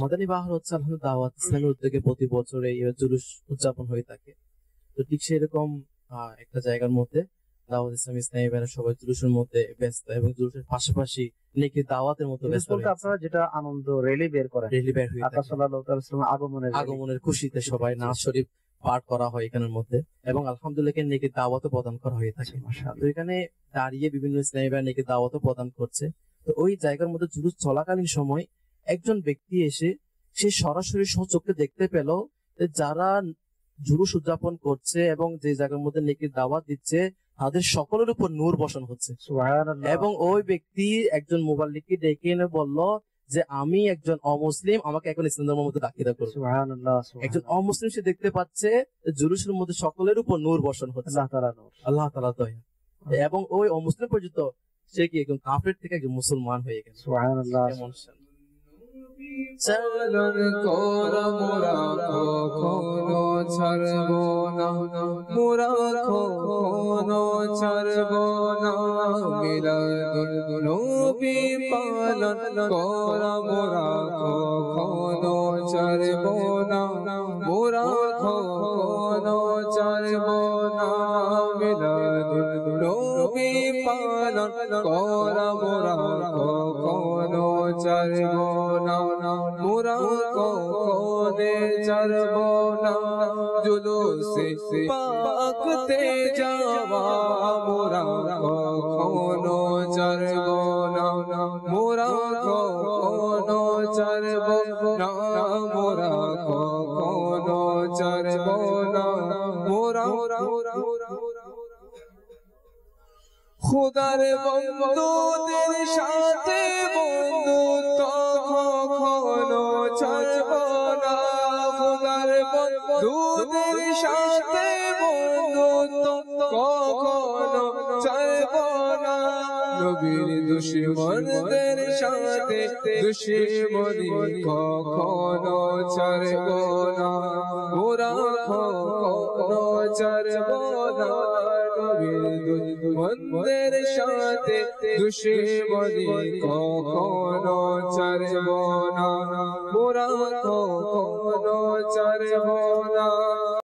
মাদানী বাহার হচ্ছে আলহামদুলিল্লাহ দাওয়াত ইসলামের উদ্যোগে প্রতি বছরে এই জুলুস উদযাপন হয়ে থাকে। তো ঠিক সেরকম একটা জায়গার মধ্যে দাওয়াত ইসলামী ইসলামী ভাইরা সবাই জুলুসের মধ্যে ব্যস্ত এবং জুলুসের পাশাপাশি নেকি দাওয়াতের মধ্যে ব্যস্ত। আপনারা যেটা আনন্দ র্যালি বের করেন, রেলি বের হয়ে আকা সাল্লাল্লাহু তাআলা সাল্লামের আগমনের খুশিতে সবাই নাজ শরীফ পাঠ করা হয় এখানের মধ্যে এবং আলহামদুলিল্লাহ নেকি দাওয়াতও প্রদান করা হয়ে থাকে। তো এখানে দাঁড়িয়ে বিভিন্ন ইসলামী ভাইরা নেকি দাওয়াতও প্রদান করছে। তো ওই জায়গার মধ্যে জুলুস চলাকালীন সময় একজন ব্যক্তি এসে সে সরাসরি স্বচক্ষে দেখতে পেল যারা জুলুস উদযাপন করছে এবং যে জায়গার মধ্যে নেকির দাওয়াত দিচ্ছে তাদের সকলের উপর নূর বর্ষণ হচ্ছে। এবং ওই ব্যক্তি একজন মুবাল্লিগকে ডেকে এনে বলল যে আমি একজন অমুসলিম, আমাকে এখন ইসলাম ধর্মের মধ্যে দাখিল করো। একজন অমুসলিম সে দেখতে পাচ্ছে জুলুসের মধ্যে সকলের উপর নূর বর্ষণ হচ্ছে, আল্লাহ তাআলা দয়া। এবং ওই অমুসলিম পর্যন্ত সে কি একজন কাফের থেকে একজন মুসলমান হয়ে গেল। চালন করা মোরা কখনো ছাড়ব না, মোরা কখনো ছাড়ব না, মিলাদুন নবী পালন করা মোরা কখনো ছাড়ব না, মোরা কখনো ছাড়ব না, মিলাদুন নবী পালন করা মোরা কখনো ছাড়ব না, মোরা কখনো ছাড়ব না, জুলুসে পাকতে যাওয়া মোরা কখনো ছাড়ব না, মোরা কখনো ছাড়ব না, মোরা কখনো ছাড়ব না, মোরা খুদার বন্ধুদের সাথে বন্ধুত্ব কখনো ছাড়ব না, খুদার বন্ধুদের সাথে বন্ধুত্ব কখনো ছাড়ব না, নবীর দুশমনদের সাথে দুশমনি কখনো ছাড়ব না, মোরা কখনো ছাড়ব না, নবীর দুশমনদের সাথে দুশমনি কখনো ছাড়ব না, মোরা কখনো ছাড়ব না।